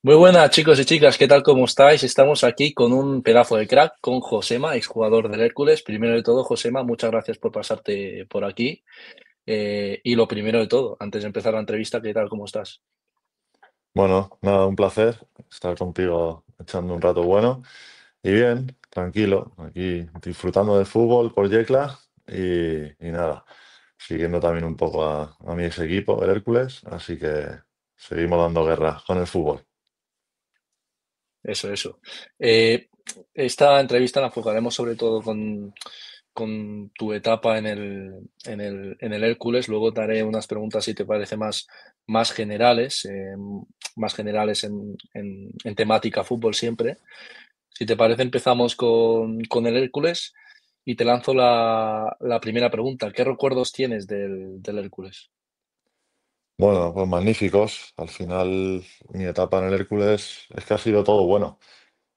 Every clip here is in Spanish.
Muy buenas chicos y chicas, ¿qué tal? ¿Cómo estáis? Estamos aquí con un pedazo de crack, con Josema, exjugador del Hércules. Primero de todo, Josema, muchas gracias por pasarte por aquí. Y lo primero de todo, antes de empezar la entrevista, ¿qué tal? ¿Cómo estás? Bueno, nada, un placer estar contigo echando un rato bueno. Y bien, tranquilo, aquí disfrutando del fútbol por Yecla y nada, siguiendo también un poco a mi ex equipo, el Hércules, así que seguimos dando guerra con el fútbol. Eso. Eh, Esta entrevista la enfocaremos sobre todo con tu etapa en el Hércules. Luego te haré unas preguntas, si te parece, más generales, más generales en temática fútbol siempre. Si te parece, empezamos con el Hércules y te lanzo la primera pregunta. ¿Qué recuerdos tienes del Hércules? Bueno, pues magníficos. Al final, mi etapa en el Hércules es que ha sido todo bueno.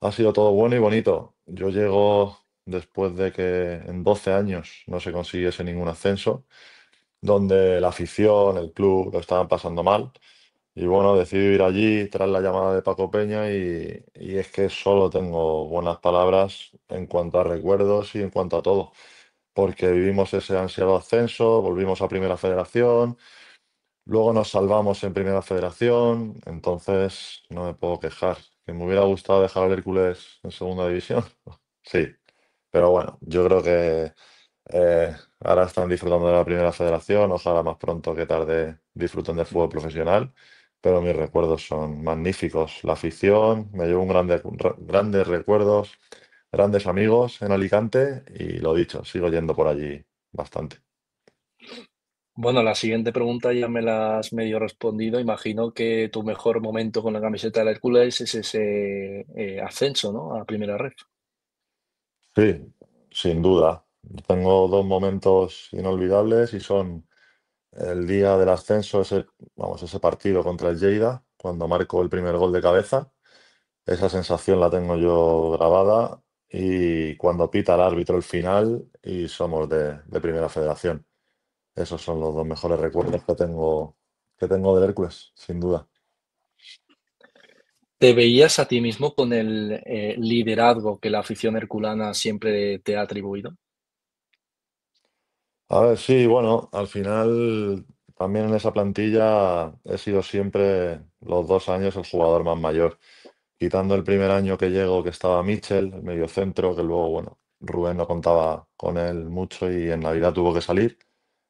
Ha sido todo bueno y bonito. Yo llego después de que en 12 años no se consiguiese ningún ascenso, donde la afición, el club lo estaban pasando mal. Y bueno, decidí ir allí tras la llamada de Paco Peña y es que solo tengo buenas palabras en cuanto a recuerdos y en cuanto a todo, porque vivimos ese ansiado ascenso, volvimos a Primera Federación, luego nos salvamos en Primera Federación, entonces no me puedo quejar. Que me hubiera gustado dejar al Hércules en Segunda División, sí, pero bueno, yo creo que ahora están disfrutando de la Primera Federación, ojalá más pronto que tarde disfruten del fútbol profesional, pero mis recuerdos son magníficos. La afición, me llevo grandes recuerdos, grandes amigos en Alicante y lo dicho, sigo yendo por allí bastante. Bueno, la siguiente pregunta ya me la has medio respondido. Imagino que tu mejor momento con la camiseta del Hércules es ese ascenso, ¿no? A primera red. Sí, sin duda. Tengo dos momentos inolvidables y son el día del ascenso, ese partido contra el Lleida, cuando marco el primer gol de cabeza. Esa sensación la tengo yo grabada y cuando pita el árbitro el final y somos de Primera Federación. Esos son los dos mejores recuerdos que tengo del Hércules, sin duda. ¿Te veías a ti mismo con el liderazgo que la afición herculana siempre te ha atribuido? A ver, sí, bueno, al final también en esa plantilla he sido siempre los 2 años el jugador más mayor. Quitando el primer año que llego, que estaba Mitchell, el mediocentro, que luego, bueno, Rubén no contaba con él mucho y en Navidad tuvo que salir.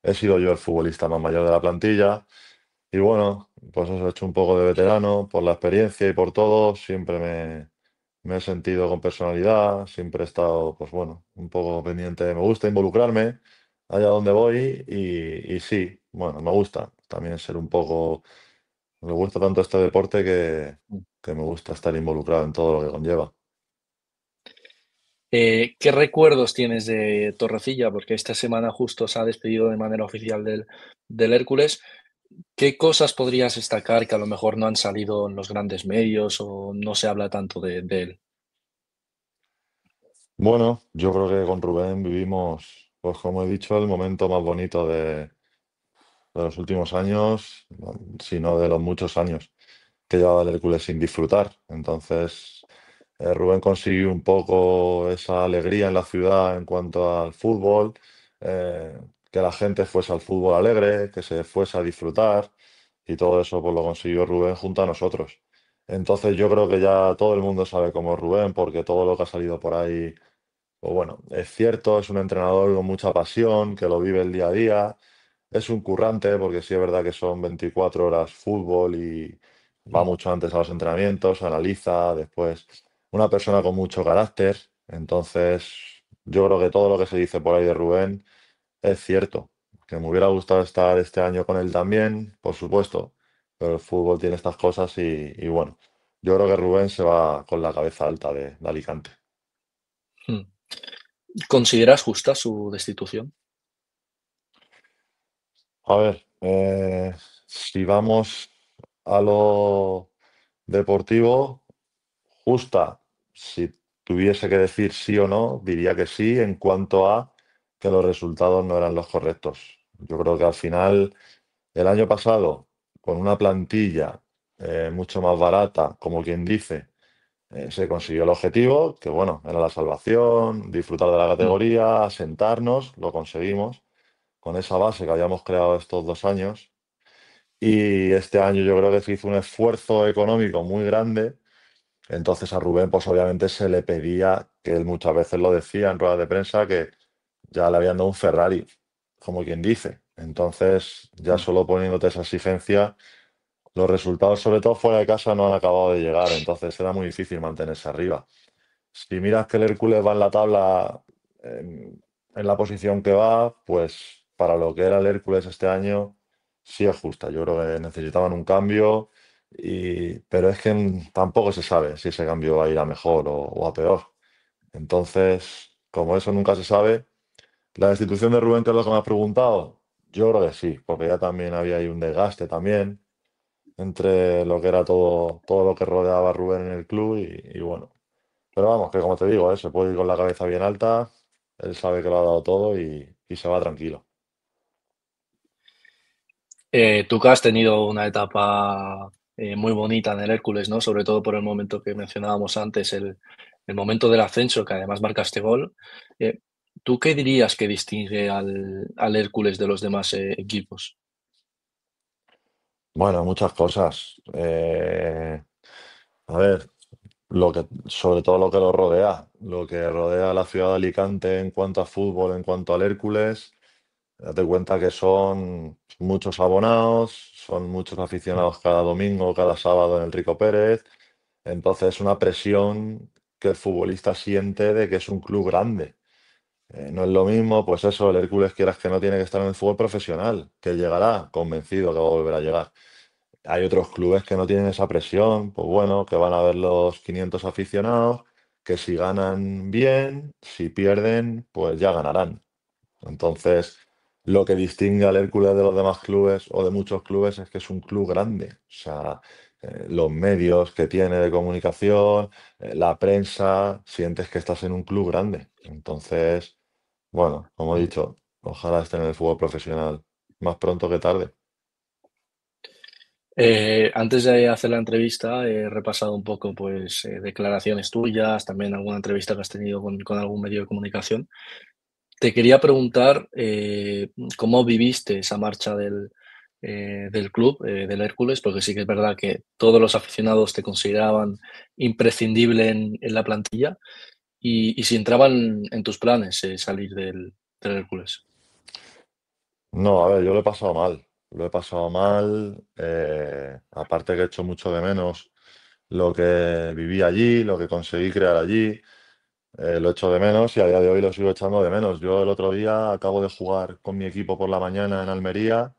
He sido yo el futbolista más mayor de la plantilla y bueno, pues eso he hecho un poco de veterano por la experiencia y por todo. Siempre me he sentido con personalidad, siempre he estado, pues bueno, un poco pendiente. Me gusta involucrarme allá donde voy y sí, bueno, me gusta también ser un poco, me gusta tanto este deporte que me gusta estar involucrado en todo lo que conlleva. ¿Qué recuerdos tienes de Torrecilla? Porque esta semana justo se ha despedido de manera oficial del Hércules. ¿Qué cosas podrías destacar que a lo mejor no han salido en los grandes medios o no se habla tanto de él? Bueno, yo creo que con Rubén vivimos, pues como he dicho, el momento más bonito de los últimos años, si no de los muchos años que llevaba el Hércules sin disfrutar. Entonces, Rubén consiguió un poco esa alegría en la ciudad en cuanto al fútbol, que la gente fuese al fútbol alegre, que se fuese a disfrutar, y todo eso pues lo consiguió Rubén junto a nosotros. Entonces yo creo que ya todo el mundo sabe cómo es Rubén, porque todo lo que ha salido por ahí, pues bueno, es cierto, es un entrenador con mucha pasión, que lo vive el día a día, es un currante, porque sí es verdad que son 24 horas fútbol y va Mm. mucho antes a los entrenamientos, analiza, después una persona con mucho carácter. Entonces, yo creo que todo lo que se dice por ahí de Rubén es cierto. Que me hubiera gustado estar este año con él también, por supuesto, pero el fútbol tiene estas cosas y bueno, yo creo que Rubén se va con la cabeza alta de Alicante. Mm. ¿Consideras justa su destitución? A ver, si vamos a lo deportivo, justa, si tuviese que decir sí o no, diría que sí en cuanto a que los resultados no eran los correctos. Yo creo que al final, el año pasado, con una plantilla mucho más barata, como quien dice, se consiguió el objetivo, que bueno, era la salvación, disfrutar de la Mm. categoría, asentarnos, lo conseguimos con esa base que habíamos creado estos 2 años. Y este año yo creo que se hizo un esfuerzo económico muy grande. Entonces a Rubén, pues obviamente se le pedía, que él muchas veces lo decía en ruedas de prensa, que ya le habían dado un Ferrari, como quien dice. Entonces, ya Mm. solo poniéndote esa exigencia, los resultados, sobre todo fuera de casa, no han acabado de llegar. Entonces era muy difícil mantenerse arriba. Si miras que el Hércules va en la tabla en la posición que va, pues para lo que era el Hércules este año, sí es justa. Yo creo que necesitaban un cambio, pero es que tampoco se sabe si ese cambio va a ir a mejor o a peor. Entonces, como eso nunca se sabe, la destitución de Rubén, que es lo que me has preguntado, yo creo que sí, porque ya también había ahí un desgaste también entre lo que era todo lo que rodeaba a Rubén en el club y bueno. Pero vamos, que como te digo, se puede ir con la cabeza bien alta, él sabe que lo ha dado todo y se va tranquilo. Tú que has tenido una etapa muy bonita en el Hércules, ¿no? Sobre todo por el momento que mencionábamos antes, el momento del ascenso, que además marcaste gol. Eh, ¿Tú qué dirías que distingue al Hércules de los demás equipos? Bueno, muchas cosas. A ver, sobre todo lo que rodea a la ciudad de Alicante en cuanto a fútbol, en cuanto al Hércules, date cuenta que son muchos abonados, son muchos Mm. aficionados cada domingo, cada sábado en el Rico Pérez. Entonces, una presión que el futbolista siente de que es un club grande. No es lo mismo, pues eso, el Hércules quieras que no tiene que estar en el fútbol profesional, que llegará, convencido que va a volver a llegar. Hay otros clubes que no tienen esa presión, pues bueno, que van a ver los 500 aficionados, que si ganan bien, si pierden, pues ya ganarán. Entonces, lo que distingue al Hércules de los demás clubes o de muchos clubes es que es un club grande. O sea, los medios que tiene de comunicación, la prensa, sientes que estás en un club grande. Entonces, bueno, como he Mm. dicho, ojalá esté en el fútbol profesional más pronto que tarde. Antes de hacer la entrevista he repasado un poco pues, declaraciones tuyas, también alguna entrevista que has tenido con algún medio de comunicación. Te quería preguntar cómo viviste esa marcha del club, del Hércules, porque sí que es verdad que todos los aficionados te consideraban imprescindible en la plantilla y si entraban en tus planes salir del Hércules. No, a ver, yo lo he pasado mal. Lo he pasado mal. Aparte que he hecho mucho de menos lo que viví allí, lo que conseguí crear allí. Lo echo de menos y a día de hoy lo sigo echando de menos. Yo el otro día acabo de jugar con mi equipo por la mañana en Almería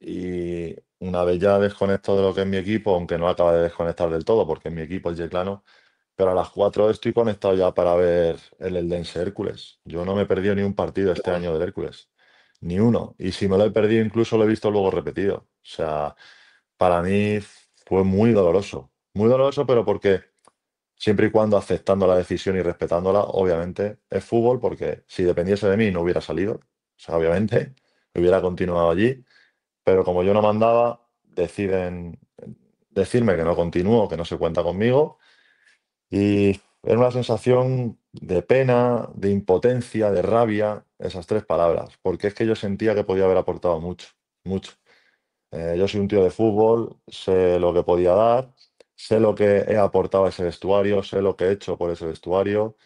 y una vez ya desconecto de lo que es mi equipo, aunque no acaba de desconectar del todo porque es mi equipo, el Yeclano, pero a las 4 estoy conectado ya para ver el Eldense Hércules. Yo no me he perdido ni un partido Qué este bueno. año del Hércules, ni uno. Y si me lo he perdido, incluso lo he visto luego repetido. O sea, para mí fue muy doloroso, pero porque siempre y cuando aceptando la decisión y respetándola, obviamente es fútbol, porque si dependiese de mí no hubiera salido. O sea, obviamente hubiera continuado allí, pero como yo no mandaba, deciden decirme que no continúo, que no se cuenta conmigo y era una sensación de pena, de impotencia, de rabia, esas tres palabras, porque es que yo sentía que podía haber aportado mucho, mucho. Yo soy un tío de fútbol, sé lo que podía dar, sé lo que he aportado a ese vestuario, sé lo que he hecho por ese vestuario,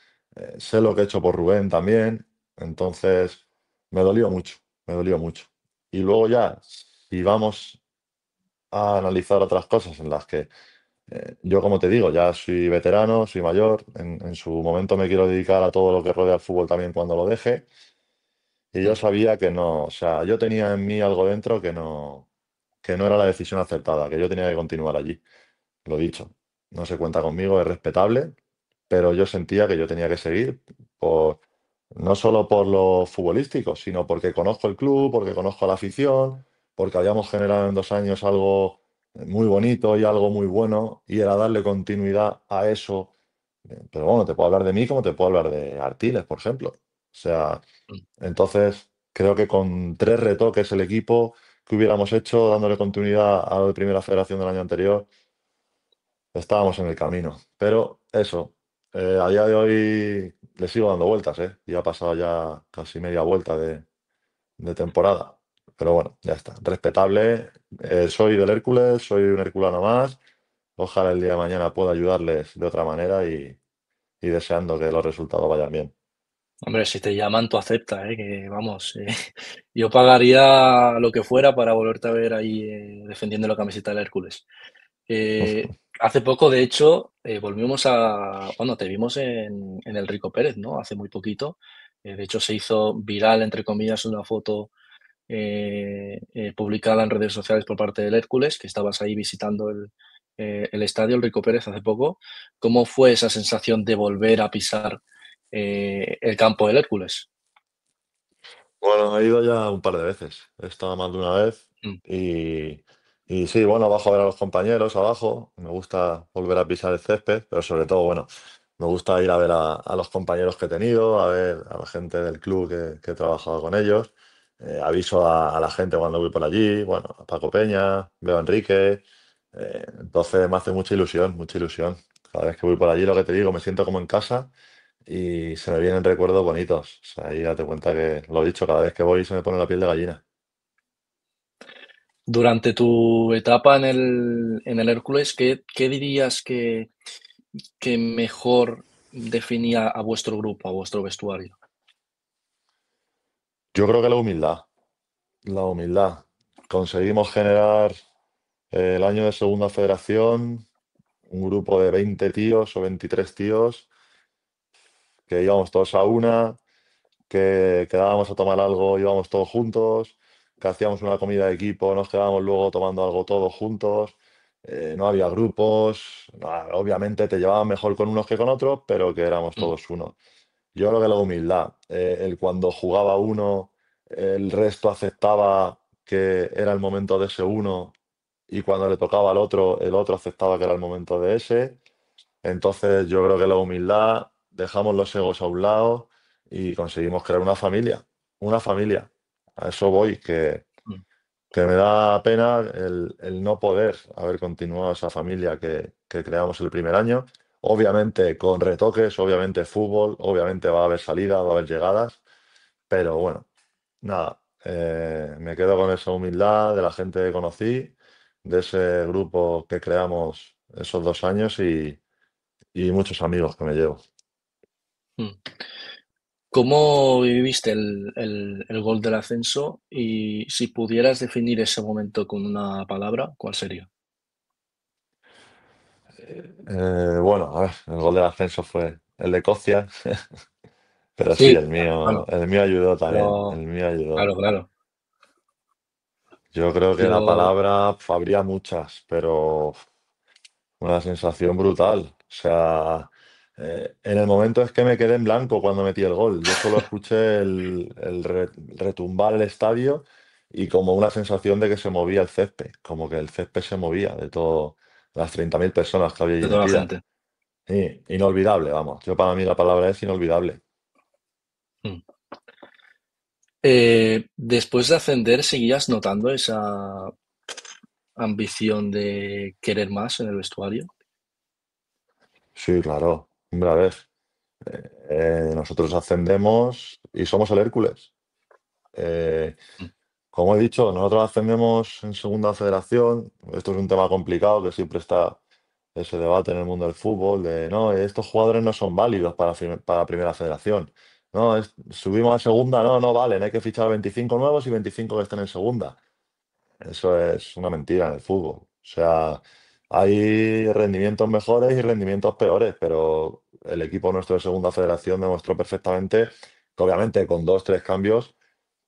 sé lo que he hecho por Rubén también. Entonces, me dolió mucho, me dolió mucho. Y luego ya, si vamos a analizar otras cosas en las que yo, como te digo, ya soy veterano, soy mayor, en su momento me quiero dedicar a todo lo que rodea al fútbol también cuando lo deje. Y yo Mm. sabía que no, o sea, yo tenía en mí algo dentro que no era la decisión acertada, que yo tenía que continuar allí. Lo dicho, no se cuenta conmigo, es respetable, pero yo sentía que yo tenía que seguir por, no solo por lo futbolístico, sino porque conozco el club, porque conozco a la afición, porque habíamos generado en 2 años algo muy bonito y algo muy bueno, y era darle continuidad a eso. Pero bueno, te puedo hablar de mí como te puedo hablar de Artiles, por ejemplo. O sea, Mm. entonces creo que con tres retoques el equipo que hubiéramos hecho dándole continuidad a lo de Primera Federación del año anterior, estábamos en el camino. Pero eso, a día de hoy le sigo dando vueltas, ¿eh? Y ha pasado ya casi media vuelta de temporada. Pero bueno, ya está. Respetable. Soy del Hércules, soy un herculano más. Ojalá el día de mañana pueda ayudarles de otra manera y deseando que los resultados vayan bien. Hombre, si te llaman, tú acepta, que vamos, yo pagaría lo que fuera para volverte a ver ahí defendiendo la camiseta del Hércules. Hace poco, de hecho, volvimos bueno, te vimos en el Rico Pérez, ¿no? Hace muy poquito. De hecho, se hizo viral, entre comillas, una foto publicada en redes sociales por parte del Hércules, que estabas ahí visitando el estadio, el Rico Pérez, hace poco. ¿Cómo fue esa sensación de volver a pisar el campo del Hércules? Bueno, he ido ya un par de veces. He estado más de una vez Mm. y sí, bueno, bajo a ver a los compañeros abajo. Me gusta volver a pisar el césped, pero sobre todo, bueno, me gusta ir a ver a los compañeros que he tenido, a ver a la gente del club que he trabajado con ellos. Aviso a la gente cuando voy por allí, bueno, a Paco Peña, veo a Enrique. Entonces me hace mucha ilusión, mucha ilusión. Cada vez que voy por allí, lo que te digo, me siento como en casa y se me vienen recuerdos bonitos. O sea, ahí date cuenta que, lo he dicho, cada vez que voy se me pone la piel de gallina. Durante tu etapa en el Hércules, ¿qué dirías que mejor definía a vuestro grupo, a vuestro vestuario? Yo creo que la humildad, la humildad. Conseguimos generar el año de Segunda Federación un grupo de 20 tíos o 23 tíos que íbamos todos a una, que quedábamos a tomar algo, íbamos todos juntos, que hacíamos una comida de equipo, nos quedábamos luego tomando algo todos juntos. No había grupos, obviamente te llevaban mejor con unos que con otros, pero que éramos Mm, todos uno. Yo creo que la humildad, el cuando jugaba uno, el resto aceptaba que era el momento de ese uno y cuando le tocaba al otro, el otro aceptaba que era el momento de ese. Entonces yo creo que la humildad, dejamos los egos a un lado y conseguimos crear una familia, una familia. A eso voy, mm, que me da pena el no poder haber continuado esa familia que creamos el primer año. Obviamente con retoques, obviamente fútbol, obviamente va a haber salidas, va a haber llegadas, pero bueno, nada, me quedo con esa humildad de la gente que conocí, de ese grupo que creamos esos 2 años y muchos amigos que me llevo. mm. ¿Cómo viviste el gol del ascenso? Y si pudieras definir ese momento con una palabra, ¿cuál sería? Bueno, a ver, el gol del ascenso fue el de Cocia, pero sí, Sí, el mío, bueno, el mío ayudó también, pero el mío ayudó. claro, claro. Yo creo que la Yo, palabra habría muchas, pero una sensación brutal. O sea, en el momento es que me quedé en blanco cuando metí el gol. Yo solo escuché el retumbar el estadio y como una sensación de que se movía el césped, como que el césped se movía de todo, las 30.000 personas que había allí de toda la metidas. gente. Sí, inolvidable, vamos. Yo para mí la palabra es inolvidable. Mm. Después de ascender, ¿seguías notando esa ambición de querer más en el vestuario? Sí, claro. Hombre, a ver, nosotros ascendemos y somos el Hércules. Eh, Mm, Como he dicho, nosotros ascendemos en Segunda Federación. Esto es un tema complicado que siempre está ese debate en el mundo del fútbol de no, estos jugadores no son válidos para Primera Federación. No, subimos a Segunda, no, no valen, hay que fichar 25 nuevos y 25 que estén en Segunda. Eso es una mentira en el fútbol. O sea, hay rendimientos mejores y rendimientos peores, pero el equipo nuestro de Segunda Federación demostró perfectamente que obviamente con dos, tres cambios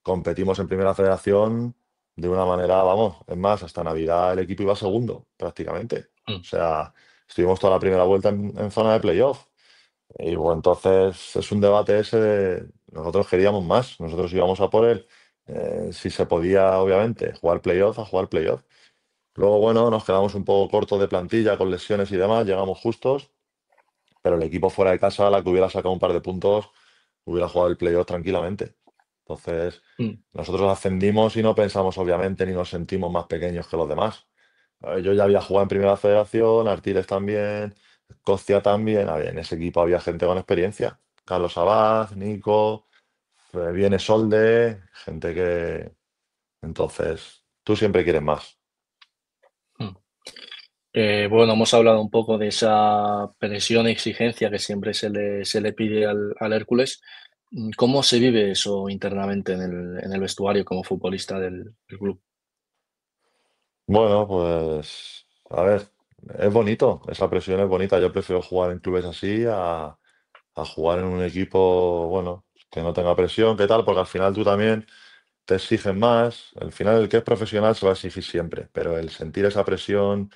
competimos en Primera Federación de una manera, vamos, es más, hasta Navidad el equipo iba segundo, prácticamente. mm, O sea, estuvimos toda la primera vuelta en zona de playoff. Y bueno, entonces es un debate ese de nosotros queríamos más, nosotros íbamos a por él. Si se podía, obviamente, jugar playoff, a jugar playoff. Luego, bueno, nos quedamos un poco cortos de plantilla con lesiones y demás, llegamos justos, pero el equipo fuera de casa, la que hubiera sacado un par de puntos, hubiera jugado el playoff tranquilamente. Entonces, mm, nosotros ascendimos y no pensamos, obviamente, ni nos sentimos más pequeños que los demás. Yo ya había jugado en Primera Federación, Artiles también, Costia también. En ese equipo había gente con experiencia. Carlos Abad, Nico, viene Solde, gente que... Entonces, tú siempre quieres más. mm. Bueno, hemos hablado un poco de esa presión y exigencia que siempre se le pide al Hércules. ¿Cómo se vive eso internamente en el vestuario como futbolista del club? Bueno, pues, a ver, es bonito, esa presión es bonita. Yo prefiero jugar en clubes así a jugar en un equipo, bueno, que no tenga presión, ¿qué tal? Porque al final tú también te exigen más. Al final el que es profesional se va a exigir siempre, pero el sentir esa presión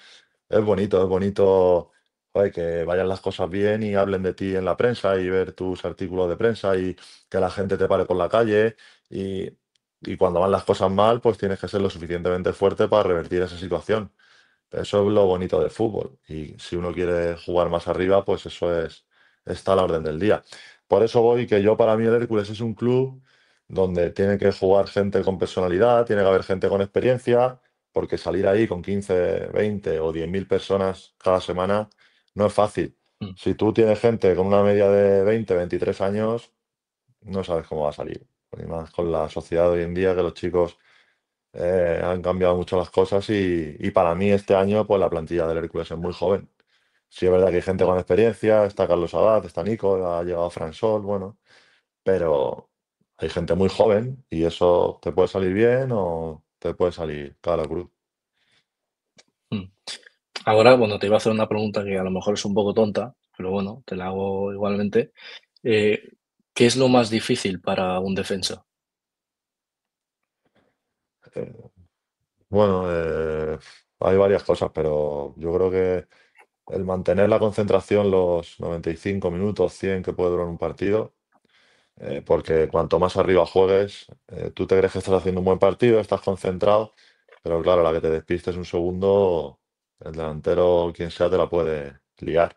es bonito, joder, que vayan las cosas bien y hablen de ti en la prensa y ver tus artículos de prensa y que la gente te pare por la calle y, y cuando van las cosas mal, pues tienes que ser lo suficientemente fuerte para revertir esa situación. Eso es lo bonito del fútbol. Y si uno quiere jugar más arriba, pues eso está a la orden del día. Por eso voy que yo para mí el Hércules es un club donde tiene que jugar gente con personalidad, tiene que haber gente con experiencia, porque salir ahí con 15 20 o 10.000 personas cada semana no es fácil. Mm, Si tú tienes gente con una media de 20 23 años, no sabes cómo va a salir. Y más con la sociedad de hoy en día, que los chicos han cambiado mucho las cosas y para mí este año pues la plantilla del Hércules es muy joven. Sí es verdad que hay gente ya, con experiencia, está Carlos Abad, está Nico, ha llegado Fran Sol, bueno, pero hay gente muy joven y eso te puede salir bien o te puede salir cara cruz. mm. Ahora, bueno, te iba a hacer una pregunta que a lo mejor es un poco tonta, pero bueno, te la hago igualmente. Eh, ¿Qué es lo más difícil para un defensa? Eh, bueno, hay varias cosas, pero yo creo que el mantener la concentración los 95 minutos, 100 que puede durar un partido. Porque cuanto más arriba juegues, tú te crees que estás haciendo un buen partido, estás concentrado, pero claro, a la que te despistes un segundo, el delantero, quien sea, te la puede liar.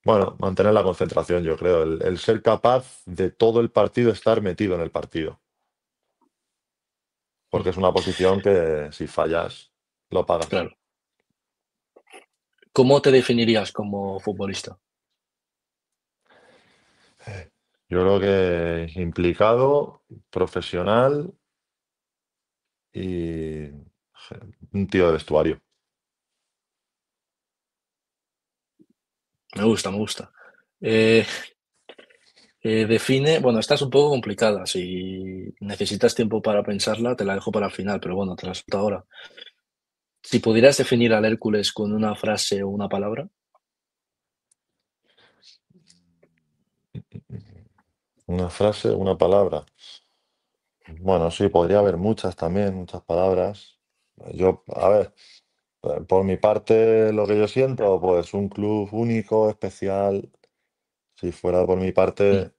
Bueno, mantener la concentración, yo creo, el ser capaz de todo el partido estar metido en el partido, porque Mm, es una posición que si fallas, lo pagas. claro. ¿Cómo te definirías como futbolista? Yo creo que implicado, profesional y un tío de vestuario. Me gusta, me gusta. Eh, Define, bueno, esta es un poco complicada. Si necesitas tiempo para pensarla, te la dejo para el final, pero bueno, te la suelto ahora. Si pudieras definir al Hércules con una frase o una palabra, Una frase, una palabra. Bueno, sí, podría haber muchas también, muchas palabras. Yo, a ver, por mi parte, lo que yo siento, pues un club único, especial. Si fuera por mi mm, parte,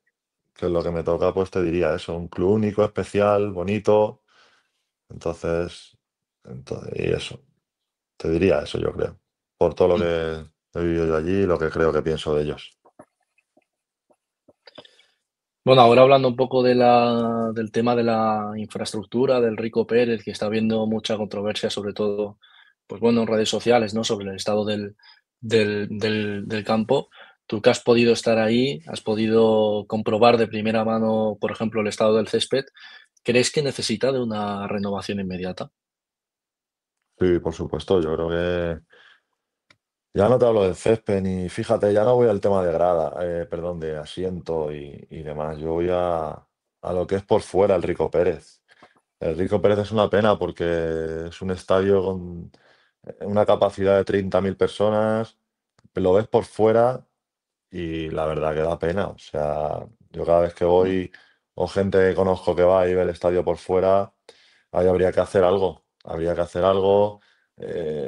que es lo que me toca, pues te diría eso, un club único, especial, bonito. Entonces, y eso, te diría eso, yo creo. Por todo lo mm. que he vivido yo allí y lo que creo que pienso de ellos. Bueno, ahora hablando un poco del tema de la infraestructura, del Rico Pérez, que está habiendo mucha controversia, sobre todo, pues bueno, en redes sociales, ¿no? Sobre el estado del campo. Tú que has podido estar ahí, has podido comprobar de primera mano, por ejemplo, el estado del césped, ¿crees que necesita de una renovación inmediata? Sí, por supuesto, yo creo que ya no te hablo del césped ni, fíjate, ya no voy al tema de grada, perdón, de asiento y demás. Yo voy a lo que es por fuera el Rico Pérez. El Rico Pérez es una pena porque es un estadio con una capacidad de 30.000 personas. Lo ves por fuera y la verdad que da pena. O sea, yo cada vez que Mm, voy o gente que conozco que va y ve el estadio por fuera, ahí habría que hacer algo. Habría que hacer algo.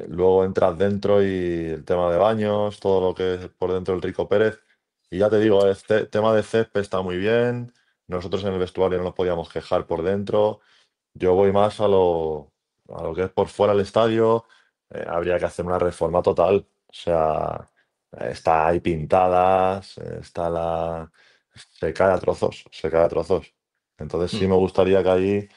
Luego entras dentro y el tema de baños, todo lo que es por dentro del Rico Pérez. Y ya te digo, este tema de césped está muy bien. Nosotros en el vestuario no nos podíamos quejar por dentro. Yo voy más a lo que es por fuera del estadio. Habría que hacer una reforma total. O sea, está ahí pintadas, está la... Se cae a trozos, se cae a trozos. Entonces sí mm, me gustaría que ahí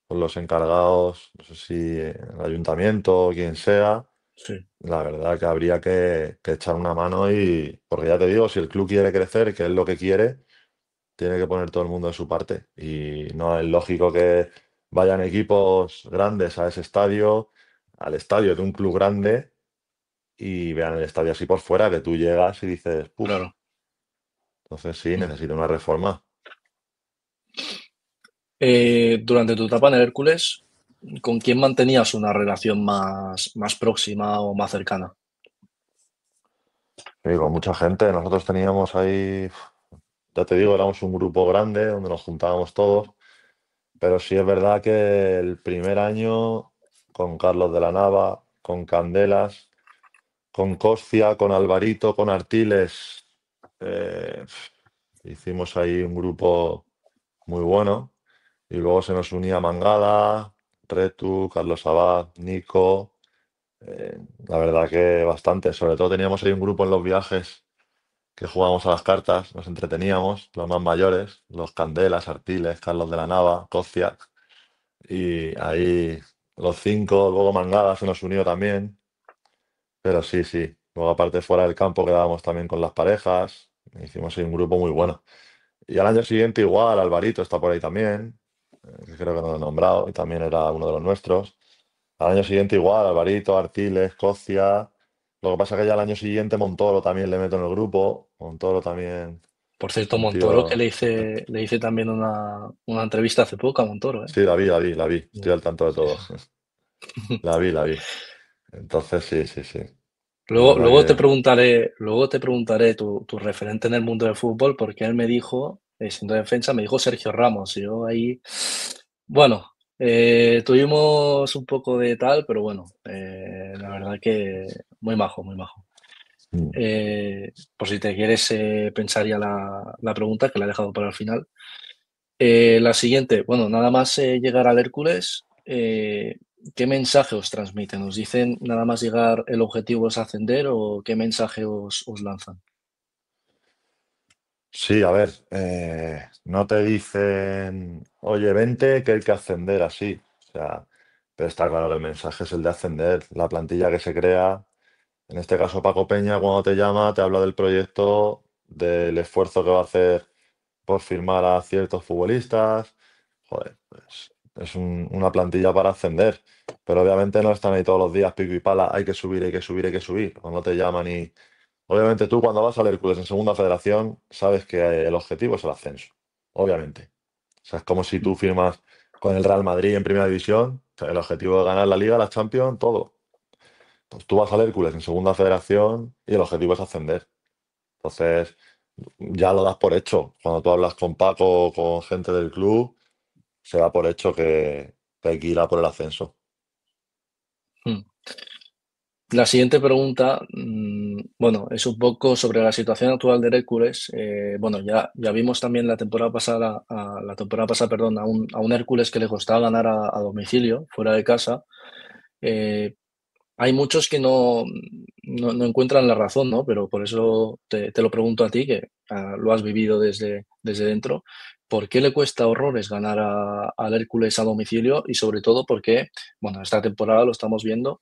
pues, los encargados, no sé si el ayuntamiento o quien sea, sí, la verdad que habría que echar una mano y, porque ya te digo, si el club quiere crecer, que es lo que quiere, tiene que poner todo el mundo de su parte. Y no es lógico que vayan equipos grandes a ese estadio, al estadio de un club grande, y vean el estadio así por fuera, que tú llegas y dices, puff, claro. entonces sí, Mm. necesita una reforma. Durante tu etapa en el Hércules, ¿con quién mantenías una relación más próxima o más cercana? Y con mucha gente, nosotros teníamos ahí, ya te digo, éramos un grupo grande donde nos juntábamos todos, pero sí es verdad que el primer año con Carlos de la Nava, con Candelas, con Coscia, con Alvarito, con Artiles, eh, hicimos ahí un grupo muy bueno. Y luego se nos unía Mangada, Retu, Carlos Abad, Nico. La verdad que bastante. Sobre todo teníamos ahí un grupo en los viajes que jugábamos a las cartas, nos entreteníamos, los más mayores, los Candelas, Artiles, Carlos de la Nava, Kociak. Y ahí los cinco, luego Mangada se nos unió también. Pero sí, sí. Luego aparte fuera del campo quedábamos también con las parejas. Hicimos ahí un grupo muy Mm. bueno. Y al año siguiente igual, Alvarito está por ahí también, que creo que no lo he nombrado, y también era uno de los nuestros. Al año siguiente igual, Alvarito, Artiles, Escocia. Lo que pasa es que ya al año siguiente Montoro también le meto en el grupo. Montoro también, Por cierto, un Montoro, que tío... le hice también una entrevista hace poco a Montoro, ¿eh? Sí, la vi, la vi, la vi. Estoy Mm, al tanto de sí, todo. sí. La vi, la vi. Entonces sí, sí, sí. Es Luego, verdad que... luego te preguntaré tu referente en el mundo del fútbol, porque él me dijo, siendo defensa, me dijo Sergio Ramos. Y yo ahí, bueno, tuvimos un poco de tal, pero bueno, la verdad que muy majo, muy majo. mm, Por si te quieres pensar ya la pregunta, que la he dejado para el final. La siguiente, bueno, nada más llegar al Hércules, ¿qué mensaje os transmiten? ¿Os dicen nada más llegar el objetivo es ascender o qué mensaje os lanzan? Sí, a ver, no te dicen, oye, vente que hay que ascender así. O sea, pero está claro que el mensaje es el de ascender. La plantilla que se crea. En este caso, Paco Peña, cuando te llama, te habla del proyecto, del esfuerzo que va a hacer por firmar a ciertos futbolistas. Joder, pues es una plantilla para ascender. Pero obviamente no están ahí todos los días pico y pala, hay que subir, hay que subir, hay que subir. Cuando te llaman y... Obviamente tú cuando vas al Hércules en segunda federación, sabes que el objetivo es el ascenso. Obviamente. O sea, es como si Mm, tú firmas con el Real Madrid en primera división, o sea, el objetivo es ganar la Liga, la Champions, todo. Pues tú vas al Hércules en segunda federación y el objetivo es ascender. Entonces, ya lo das por hecho. Cuando tú hablas con Paco o con gente del club, se da por hecho que hay que ir a por el ascenso. mm. La siguiente pregunta, bueno, es un poco sobre la situación actual del Hércules. Bueno, ya vimos también la temporada pasada, perdón, a un Hércules que le costaba ganar a domicilio, fuera de casa. Eh, Hay muchos que no encuentran la razón, ¿no? Pero por eso te lo pregunto a ti, que lo has vivido desde dentro. ¿Por qué le cuesta horrores ganar al Hércules a domicilio? Y sobre todo, ¿por qué, bueno, esta temporada lo estamos viendo,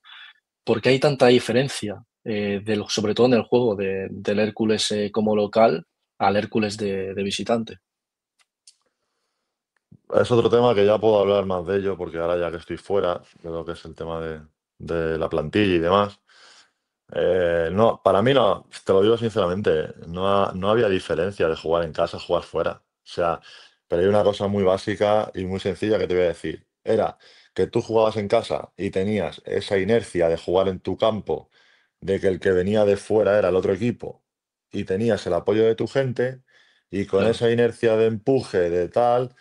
por qué hay tanta diferencia, sobre todo en el juego, del Hércules como local al Hércules de visitante? Es otro tema que ya puedo hablar más de ello, porque ahora ya que estoy fuera de lo que es el tema de la plantilla y demás. No, para mí no, te lo digo sinceramente, no había diferencia de jugar en casa, jugar fuera. O sea, pero hay una cosa muy básica y muy sencilla que te voy a decir. Era que tú jugabas en casa y tenías esa inercia de jugar en tu campo, de que el que venía de fuera era el otro equipo, y tenías el apoyo de tu gente, y con Claro. esa inercia de empuje, de tal,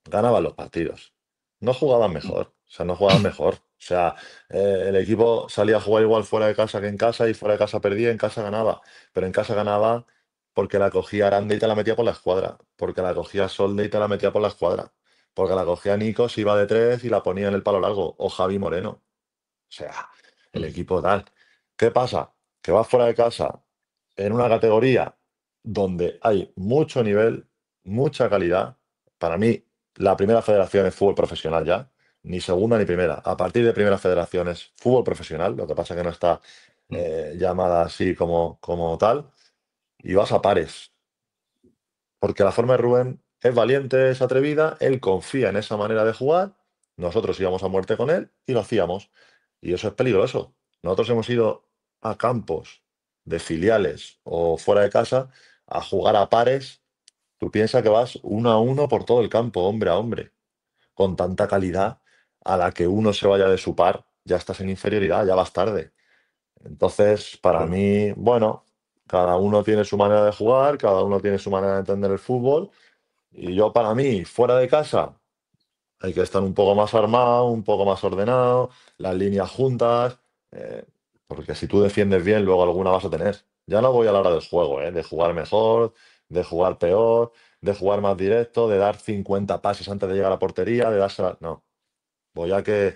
ganaban los partidos. No jugaban Mm, mejor, o sea, no jugaban mejor. O sea, el equipo salía a jugar igual fuera de casa que en casa y fuera de casa perdía, en casa ganaba. Pero en casa ganaba porque la cogía Aranda y te la metía por la escuadra, porque la cogía Solde y te la metía por la escuadra, porque la cogía Nico, se iba de tres y la ponía en el palo largo, o Javi Moreno. O sea, el mm, equipo tal. ¿Qué pasa? Que vas fuera de casa en una categoría donde hay mucho nivel, mucha calidad. Para mí, la primera federación es fútbol profesional ya, ni segunda ni primera. A partir de primera federación es fútbol profesional, lo que pasa que no está Mm, llamada así como tal, y vas a pares. Porque la forma de Rubén es valiente, es atrevida, él confía en esa manera de jugar, nosotros íbamos a muerte con él y lo hacíamos. Y eso es peligroso. Nosotros hemos ido a campos de filiales o fuera de casa a jugar a pares. Tú piensas que vas 1-1 por todo el campo, hombre a hombre, con tanta calidad a la que uno se vaya de su par, ya estás en inferioridad, ya vas tarde. Entonces, para claro. mí, bueno, cada uno tiene su manera de jugar, cada uno tiene su manera de entender el fútbol y yo para mí, fuera de casa, hay que estar un poco más armado, un poco más ordenado, las líneas juntas, eh, porque si tú defiendes bien, luego alguna vas a tener. Ya no voy a la hora del juego, de jugar mejor, de jugar peor, de jugar más directo, de dar 50 pases antes de llegar a la portería, de dársela. No, voy a que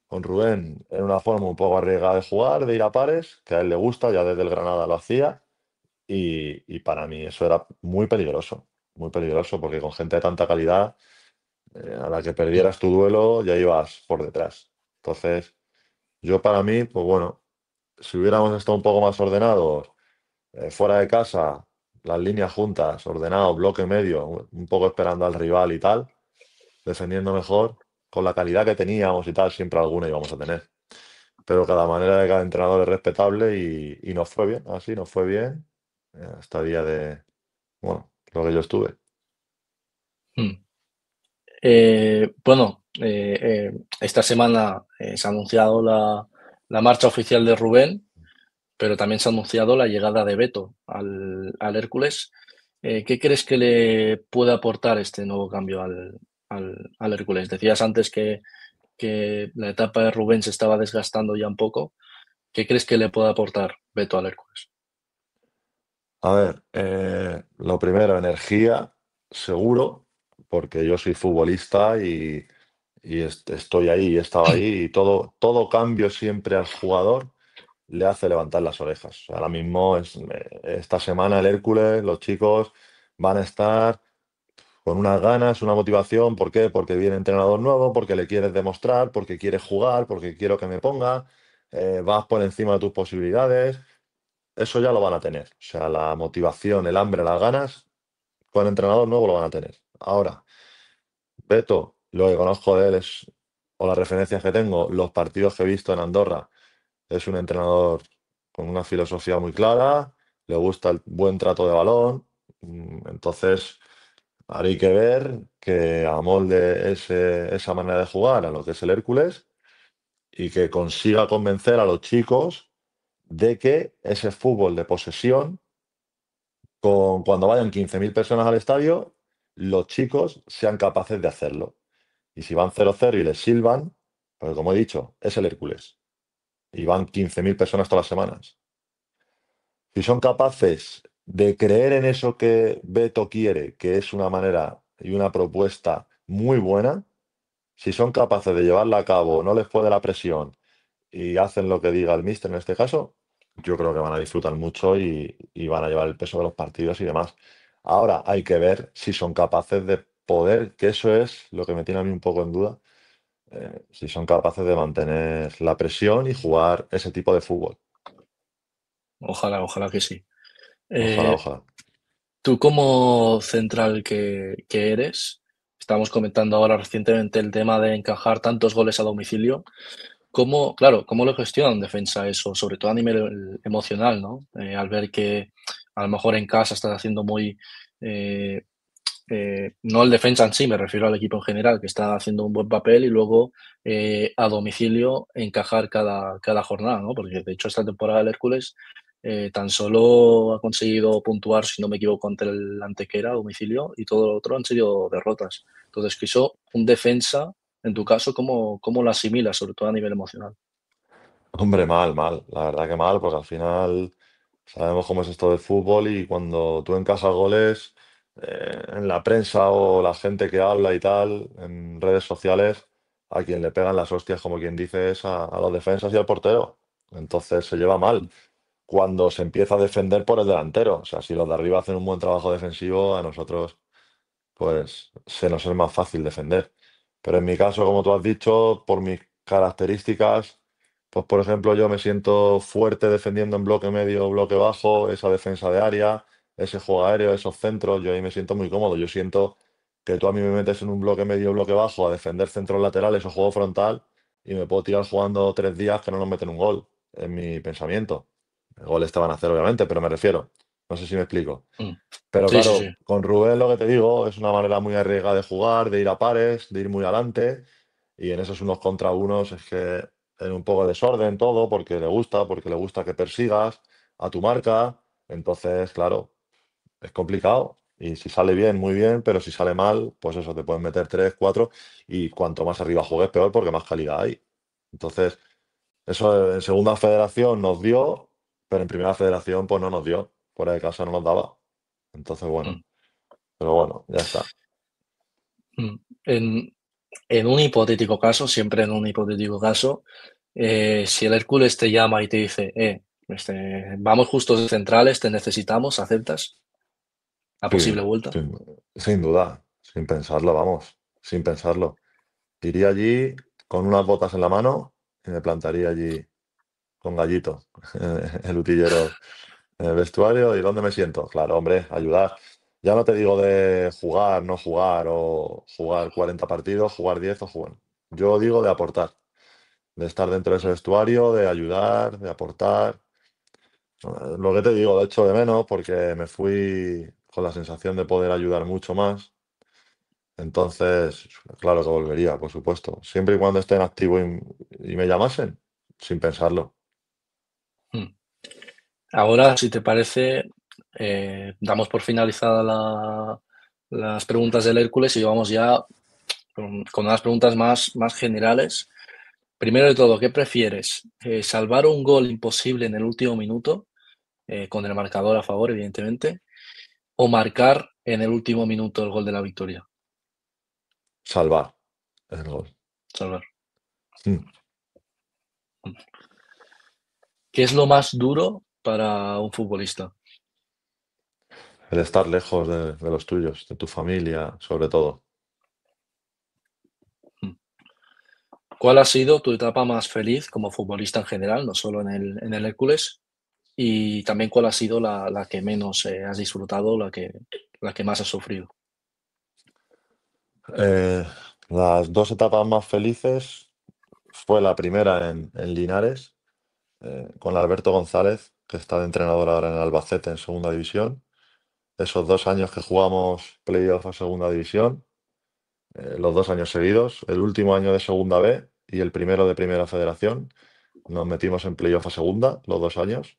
con Rubén en una forma un poco arriesgada de jugar, de ir a pares, que a él le gusta, ya desde el Granada lo hacía, y para mí eso era muy peligroso, porque con gente de tanta calidad a la que Mm, perdieras tu duelo ya ibas por detrás. Entonces, yo para mí, pues bueno, si hubiéramos estado un poco más ordenados, fuera de casa, las líneas juntas, ordenado, bloque medio, un poco esperando al rival y tal, defendiendo mejor, con la calidad que teníamos y tal, siempre alguna íbamos a tener. Pero cada manera de cada entrenador es respetable y nos fue bien, así nos fue bien, hasta el día de, bueno, lo que yo estuve. mm. Bueno, esta semana se ha anunciado la marcha oficial de Rubén, pero también se ha anunciado la llegada de Beto al Hércules. ¿Qué crees que le puede aportar este nuevo cambio al Hércules? Decías antes que la etapa de Rubén se estaba desgastando ya un poco. ¿Qué crees que le puede aportar Beto al Hércules? A ver, lo primero, energía, seguro, porque yo soy futbolista y estoy ahí, he estado ahí, y todo cambio siempre al jugador le hace levantar las orejas. Ahora mismo, esta semana, el Hércules, los chicos van a estar con unas ganas, una motivación. ¿Por qué? Porque viene entrenador nuevo, porque le quieres demostrar, porque quieres jugar, porque quiero que me ponga, vas por encima de tus posibilidades. Eso ya lo van a tener. O sea, la motivación, el hambre, las ganas, con el entrenador nuevo lo van a tener. Ahora, Beto, lo que conozco de él es, o las referencias que tengo, los partidos que he visto en Andorra, es un entrenador con una filosofía muy clara, le gusta el buen trato de balón. Entonces, ahora hay que ver que amolde esa manera de jugar a lo que es el Hércules y que consiga convencer a los chicos de que ese fútbol de posesión cuando vayan 15.000 personas al estadio, los chicos sean capaces de hacerlo. Y si van 0-0 y les silban, porque como he dicho, es el Hércules. Y van 15.000 personas todas las semanas. Si son capaces de creer en eso que Beto quiere, que es una manera y una propuesta muy buena, si son capaces de llevarla a cabo, no les puede la presión y hacen lo que diga el míster en este caso, yo creo que van a disfrutar mucho y van a llevar el peso de los partidos y demás. Ahora hay que ver si son capaces de poder, que eso es lo que me tiene a mí un poco en duda, si son capaces de mantener la presión y jugar ese tipo de fútbol. Ojalá, ojalá que sí. Ojalá, Eh, ojalá. Tú como central que eres, estamos comentando ahora recientemente el tema de encajar tantos goles a domicilio. Claro, cómo lo gestiona en defensa eso? Sobre todo a nivel emocional, ¿no? Al ver que a lo mejor en casa estás haciendo eh, no el defensa en sí, me refiero al equipo en general, que está haciendo un buen papel y luego a domicilio encajar cada jornada, ¿no? Porque de hecho esta temporada el Hércules tan solo ha conseguido puntuar, si no me equivoco, ante el Antequera a domicilio y todo lo otro han sido derrotas. Entonces, que eso, un defensa, en tu caso, ¿cómo lo asimilas, sobre todo a nivel emocional? Hombre, mal, mal. La verdad que mal, porque al final sabemos cómo es esto del fútbol y cuando tú encajas goles en la prensa o la gente que habla y tal, en redes sociales, a quien le pegan las hostias, como quien dice, es a los defensas y al portero. Entonces se lleva mal cuando se empieza a defender por el delantero. O sea, si los de arriba hacen un buen trabajo defensivo, a nosotros pues se nos es más fácil defender. Pero en mi caso, como tú has dicho, por mis características, pues por ejemplo, yo me siento fuerte defendiendo en bloque medio, bloque bajo, esa defensa de área, ese juego aéreo, esos centros, yo ahí me siento muy cómodo. Yo siento que tú a mí me metes en un bloque medio, bloque bajo, a defender centros laterales o juego frontal, y me puedo tirar jugando 3 días que no nos meten un gol, en mi pensamiento. Goles te van a hacer, obviamente, pero me refiero. No sé si me explico. Mm. Pero Sí, sí, sí. claro, con Rubén lo que te digo es una manera muy arriesgada de jugar, de ir a pares, de ir muy adelante. Y en esos unos contra unos es que en un poco de desorden todo, porque le gusta que persigas a tu marca. Entonces, claro, es complicado. Y si sale bien, muy bien, pero si sale mal, pues eso, te pueden meter tres, cuatro. Y cuanto más arriba juegues, peor, porque más calidad hay. Entonces, eso en segunda federación nos dio, pero en primera federación, pues no nos dio. Fuera de casa no nos daba. Entonces, Mm, bueno. Pero bueno, ya está. mm. En un hipotético caso, siempre en un hipotético caso, si el Hércules te llama y te dice, vamos justos de centrales, te necesitamos, ¿aceptas la Sí, posible vuelta? sin, sin duda, sin pensarlo, vamos, sin pensarlo. Iría allí con unas botas en la mano y me plantaría allí con Gallito, el utillero en el vestuario. ¿Y dónde me siento? Claro, hombre, ayudar. Ya no te digo de jugar, no jugar o jugar 40 partidos, jugar 10 o jugar. Yo digo de aportar, de estar dentro de ese Mm, vestuario, de ayudar, de aportar. Lo que te digo, de hecho de menos, porque me fui con la sensación de poder ayudar mucho más. Entonces, claro que volvería, por supuesto. Siempre y cuando esté en activo y me llamasen, sin pensarlo. mm. Ahora, si te parece, damos por finalizada las preguntas del Hércules y vamos ya con unas preguntas más generales. Primero de todo, ¿qué prefieres? ¿Salvar un gol imposible en el último minuto, con el marcador a favor, evidentemente, o marcar en el último minuto el gol de la victoria? Salvar el gol. Salvar. Mm. ¿Qué es lo más duro para un futbolista? El estar lejos de los tuyos, de tu familia, sobre todo. Mm. ¿Cuál ha sido tu etapa más feliz como futbolista en general, no solo en el Hércules? Y también cuál ha sido la que menos has disfrutado, la que más has sufrido. Eh, las dos etapas más felices fue la primera en Linares, con Alberto González, que está de entrenador ahora en Albacete en segunda división. Esos 2 años que jugamos playoff a segunda división, los 2 años seguidos, el último año de segunda B y el primero de primera federación, nos metimos en playoff a segunda los 2 años.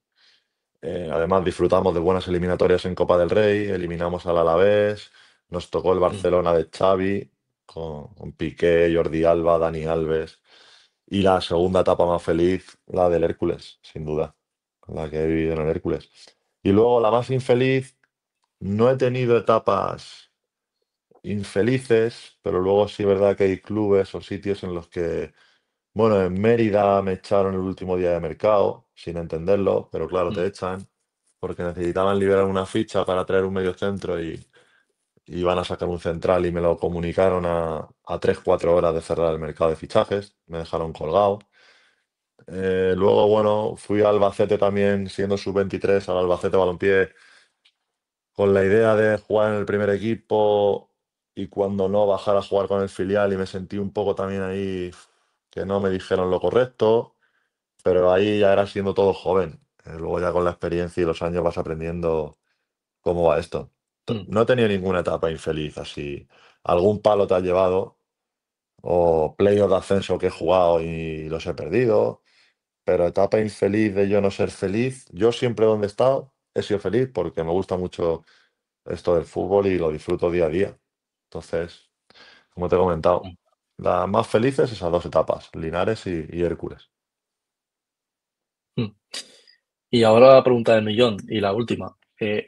Además disfrutamos de buenas eliminatorias en Copa del Rey, eliminamos al Alavés, nos tocó el Mm, Barcelona de Xavi, con Piqué, Jordi Alba, Dani Alves. Y la segunda etapa más feliz, la del Hércules, sin duda, la que he vivido en el Hércules. Y luego la más infeliz, no he tenido etapas infelices, pero luego sí es verdad que hay clubes o sitios en los que, bueno, en Mérida me echaron el último día de mercado, sin entenderlo, pero claro, mm, te echan porque necesitaban liberar una ficha para traer un mediocentro y iban a sacar un central y me lo comunicaron a 3 4 horas de cerrar el mercado de fichajes, me dejaron colgado. Luego, bueno, fui a Albacete también, siendo sub-23 al Albacete Balompié, con la idea de jugar en el primer equipo y cuando no bajar a jugar con el filial y me sentí un poco también ahí que no me dijeron lo correcto, pero ahí ya era siendo todo joven. Luego ya con la experiencia y los años vas aprendiendo cómo va esto. mm, No he tenido ninguna etapa infeliz así. Algún palo te ha llevado o playoff de ascenso que he jugado y los he perdido, pero etapa infeliz de yo no ser feliz. Yo siempre donde he estado he sido feliz porque me gusta mucho esto del fútbol y lo disfruto día a día. Entonces, como te he comentado, mm, las más felices esas dos etapas, Linares y Hércules. mm. Y ahora la pregunta del millón y la última.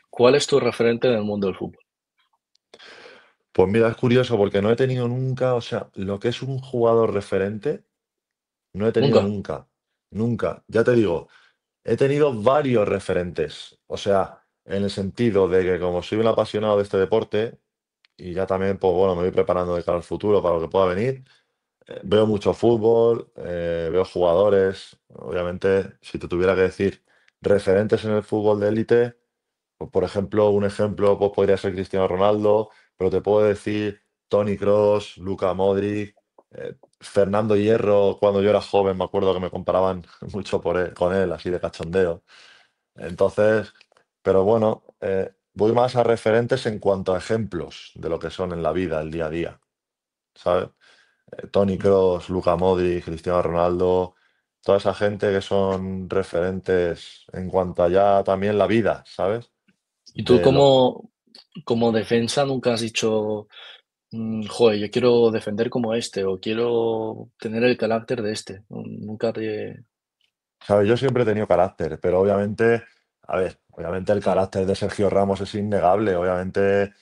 ¿Cuál es tu referente en el mundo del fútbol? Pues mira, es curioso porque no he tenido nunca, o sea, lo que es un jugador referente, no he tenido Nunca. nunca, nunca. Ya te digo, he tenido varios referentes, o sea, en el sentido de que como soy un apasionado de este deporte, y ya también, pues bueno, me voy preparando de cara al futuro para lo que pueda venir. Veo mucho fútbol, veo jugadores. Obviamente, si te tuviera que decir referentes en el fútbol de élite, pues, por ejemplo, un ejemplo pues, podría ser Cristiano Ronaldo, pero te puedo decir Toni Kroos, Luka Modric, Fernando Hierro, cuando yo era joven, me acuerdo que me comparaban mucho con él, así de cachondeo. Entonces, pero bueno, voy más a referentes en cuanto a ejemplos de lo que son en la vida, el día a día, ¿sabes? Toni Mm. Kroos, Luka Modric, Cristiano Ronaldo, toda esa gente que son referentes en cuanto a ya también la vida, ¿sabes? ¿Y tú De los como defensa nunca has dicho, joder, yo quiero defender como este o quiero tener el carácter de este? Nunca te... ¿Sabes? Yo siempre he tenido carácter, pero obviamente, a ver, obviamente el Mm. carácter de Sergio Ramos es innegable. Obviamente,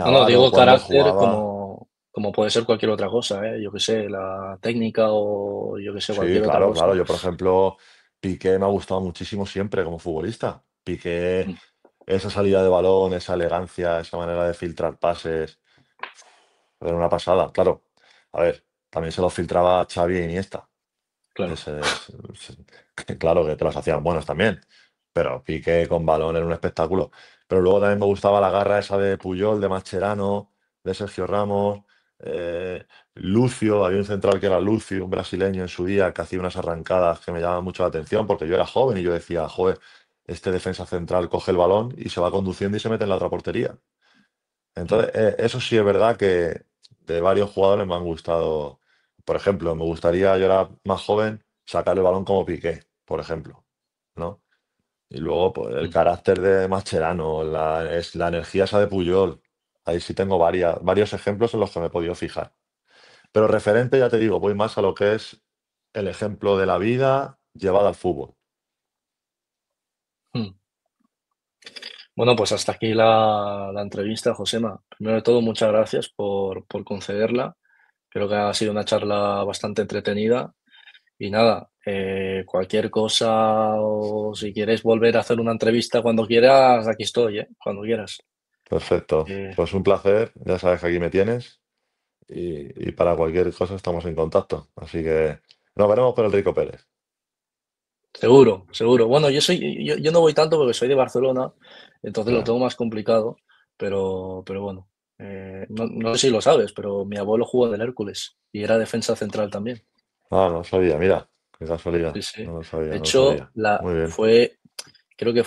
No, no, Cannavaro digo cuando carácter jugaba. como puede ser cualquier otra cosa, ¿eh? Yo qué sé, la técnica o yo qué sé, Sí, cualquier otra claro, cosa. claro. Yo, por ejemplo, Piqué me ha gustado muchísimo siempre como futbolista. Piqué, Mm, esa salida de balón, esa elegancia, esa manera de filtrar pases, era una pasada. Claro, a ver, también se los filtraba Xavi e Iniesta. claro. Ese claro que te los hacían buenos también, pero Piqué con balón era un espectáculo. Pero luego también me gustaba la garra esa de Puyol, de Mascherano, de Sergio Ramos, Lucio, había un central que era Lucio, un brasileño en su día, que hacía unas arrancadas que me llamaban mucho la atención porque yo era joven y yo decía, joder, este defensa central coge el balón y se va conduciendo y se mete en la otra portería. Mm, Entonces, eso sí es verdad que de varios jugadores me han gustado. Por ejemplo, me gustaría, yo era más joven, sacar el balón como Piqué, por ejemplo, ¿no? Y luego, pues, el mm, carácter de Mascherano, la energía esa de Puyol. Ahí sí tengo varios ejemplos en los que me he podido fijar. Pero referente, ya te digo, voy más a lo que es el ejemplo de la vida llevada al fútbol. mm. Bueno, pues hasta aquí la entrevista, Josema. Primero de todo, muchas gracias por concederla. Creo que ha sido una charla bastante entretenida. Y nada, cualquier cosa o si quieres volver a hacer una entrevista cuando quieras, aquí estoy, ¿eh? Cuando quieras. Perfecto. Eh, Pues un placer, ya sabes que aquí me tienes. Y para cualquier cosa estamos en contacto. Así que nos veremos por el Rico Pérez. seguro, seguro. Bueno, yo no voy tanto porque soy de Barcelona, entonces lo Ya. tengo más complicado, pero bueno. No sé si lo sabes, pero mi abuelo jugó en el Hércules y era defensa central también. Ah, no lo sabía, mira, qué Sí, casualidad. sí. No lo sabía, De no lo hecho, sabía. Muy bien. creo que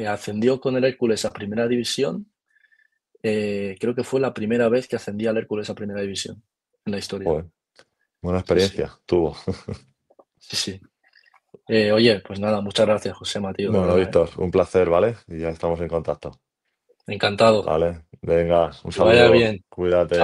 ascendió con el Hércules a primera división. Creo que fue la primera vez que ascendía al Hércules a primera división en la historia. Joder, buena Sí, sí, experiencia tuvo. sí, sí. Oye, pues nada, muchas gracias, José Matío, de Bueno, verdad, ¿eh? Víctor, un placer, ¿vale? Y ya estamos en contacto. Encantado. Vale, venga, un Que vaya saludo, bien. cuídate. Chao.